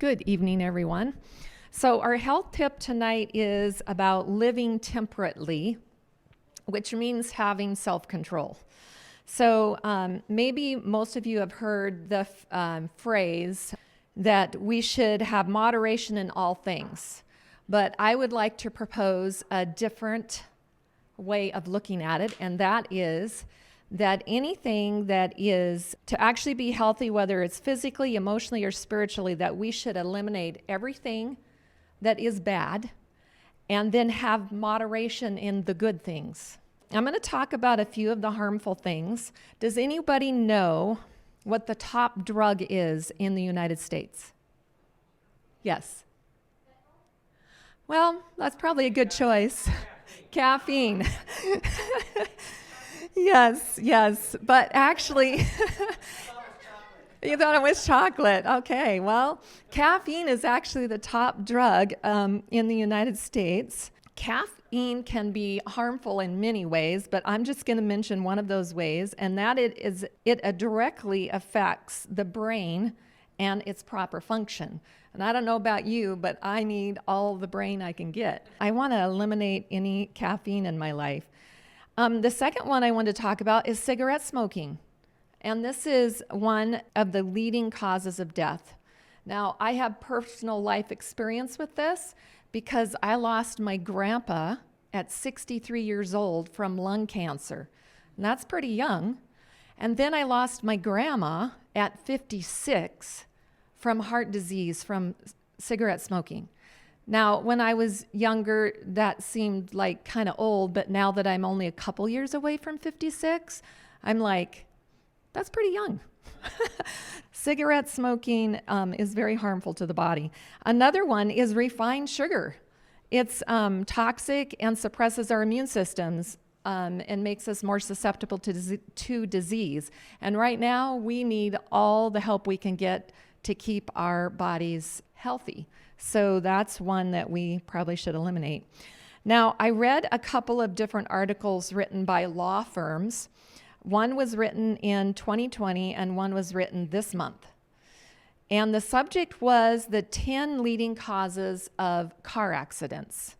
Good evening, everyone. So our health tip tonight is about living temperately, which means having self-control. So maybe most of you have heard the phrase that we should have moderation in all things, but I would like to propose a different way of looking at it, and that is that anything that is to actually be healthy, whether it's physically, emotionally, or spiritually, that we should eliminate everything that is bad and then have moderation in the good things. I'm going to talk about a few of the harmful things. Does anybody know what the top drug is in the United States? Yes. Well, that's probably a good choice. Caffeine. Yes, but actually, you thought it was chocolate. Okay, well, caffeine is actually the top drug in the United States. Caffeine can be harmful in many ways, but I'm just going to mention one of those ways, and that it directly affects the brain and its proper function. And I don't know about you, but I need all the brain I can get. I want to eliminate any caffeine in my life. The second one I want to talk about is cigarette smoking. And this is one of the leading causes of death. Now, I have personal life experience with this because I lost my grandpa at 63 years old from lung cancer. And that's pretty young. And then I lost my grandma at 56 from heart disease from cigarette smoking. Now, when I was younger, that seemed like kind of old, but now that I'm only a couple years away from 56, I'm like, that's pretty young. Cigarette smoking is very harmful to the body. Another one is refined sugar. It's toxic and suppresses our immune systems and makes us more susceptible to disease. And right now, we need all the help we can get to keep our bodies healthy. So that's one that we probably should eliminate. Now, I read a couple of different articles written by law firms. One was written in 2020 and one was written this month. And the subject was the 10 leading causes of car accidents.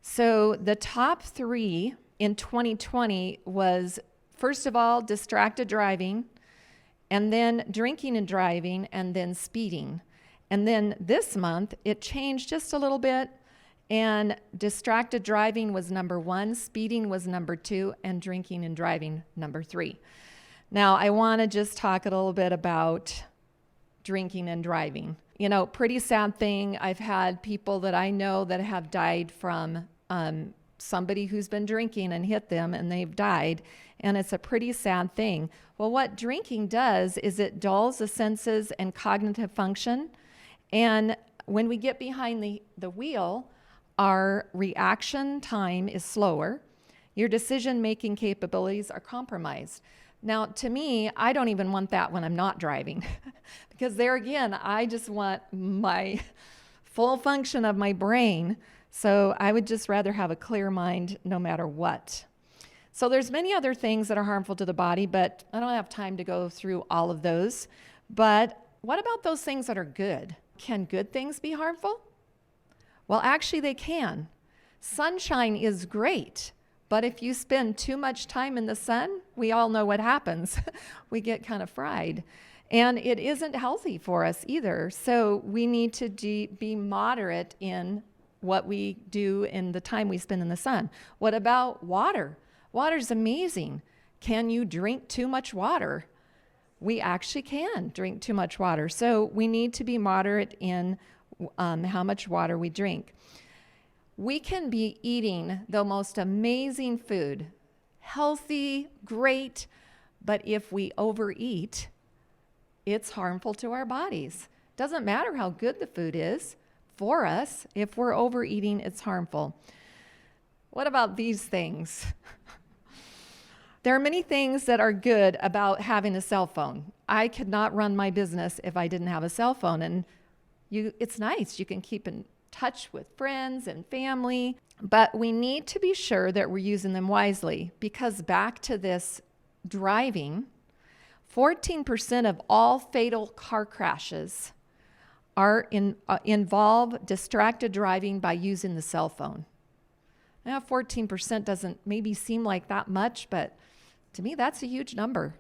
So the top 3 in 2020 was, first of all, distracted driving, and then drinking and driving, and then speeding. And then this month, it changed just a little bit, and distracted driving was number 1, speeding was number 2, and drinking and driving number 3. Now, I want to just talk a little bit about drinking and driving. You know, pretty sad thing. I've had people that I know that have died from somebody who's been drinking and hit them, and they've died, and it's a pretty sad thing. Well, what drinking does is it dulls the senses and cognitive function. And when we get behind the wheel, our reaction time is slower. Your decision-making capabilities are compromised. Now, to me, I don't even want that when I'm not driving because there again, I just want my full function of my brain. So I would just rather have a clear mind no matter what. So there's many other things that are harmful to the body, but I don't have time to go through all of those. But what about those things that are good? Can good things be harmful? Well, actually they can. Sunshine is great, but if you spend too much time in the sun, we all know what happens. We get kind of fried. And it isn't healthy for us either. So we need to be moderate in what we do in the time we spend in the sun. What about water? Water's amazing. Can you drink too much water? We actually can drink too much water. So we need to be moderate in how much water we drink. We can be eating the most amazing food, healthy, great, but if we overeat, it's harmful to our bodies. Doesn't matter how good the food is for us. If we're overeating, it's harmful. What about these things? There are many things that are good about having a cell phone. I could not run my business if I didn't have a cell phone. And it's nice. You can keep in touch with friends and family. But we need to be sure that we're using them wisely, because back to this driving, 14% of all fatal car crashes involve distracted driving by using the cell phone. Now, 14% doesn't maybe seem like that much, but to me, that's a huge number.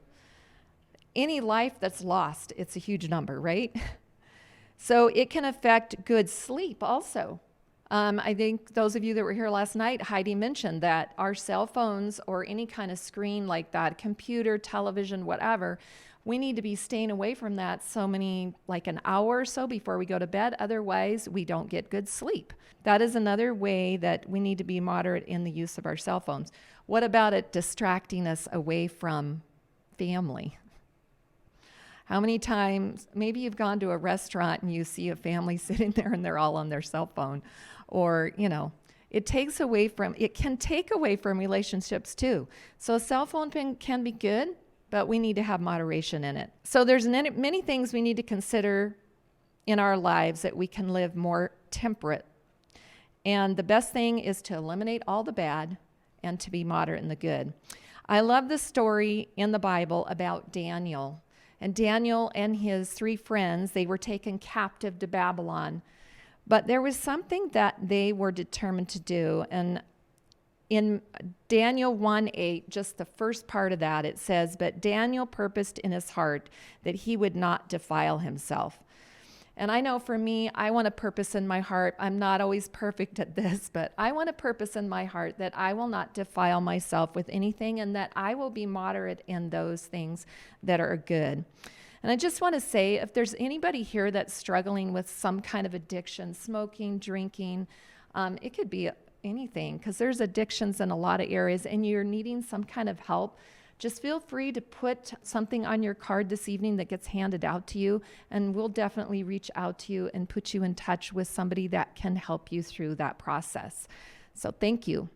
Any life that's lost, it's a huge number, right? So it can affect good sleep also. I think those of you that were here last night, Heidi mentioned that our cell phones or any kind of screen like that, computer, television, whatever, we need to be staying away from that like an hour or so before we go to bed. Otherwise, we don't get good sleep. That is another way that we need to be moderate in the use of our cell phones. What about it distracting us away from family? How many times, maybe you've gone to a restaurant and you see a family sitting there and they're all on their cell phone. Or, it can take away from relationships too. So a cell phone can be good, but we need to have moderation in it. So there's many things we need to consider in our lives that we can live more temperate. And the best thing is to eliminate all the bad and to be moderate in the good. I love the story in the Bible about Daniel. And Daniel and his 3 friends, they were taken captive to Babylon. But there was something that they were determined to do. And in Daniel 1:8, just the first part of that, it says, "But Daniel purposed in his heart that he would not defile himself." And I know for me, I want to purpose in my heart. I'm not always perfect at this, but I want to purpose in my heart that I will not defile myself with anything and that I will be moderate in those things that are good. And I just want to say, if there's anybody here that's struggling with some kind of addiction, smoking, drinking, it could be anything, because there's addictions in a lot of areas and you're needing some kind of help, just feel free to put something on your card this evening that gets handed out to you, and we'll definitely reach out to you and put you in touch with somebody that can help you through that process. So thank you.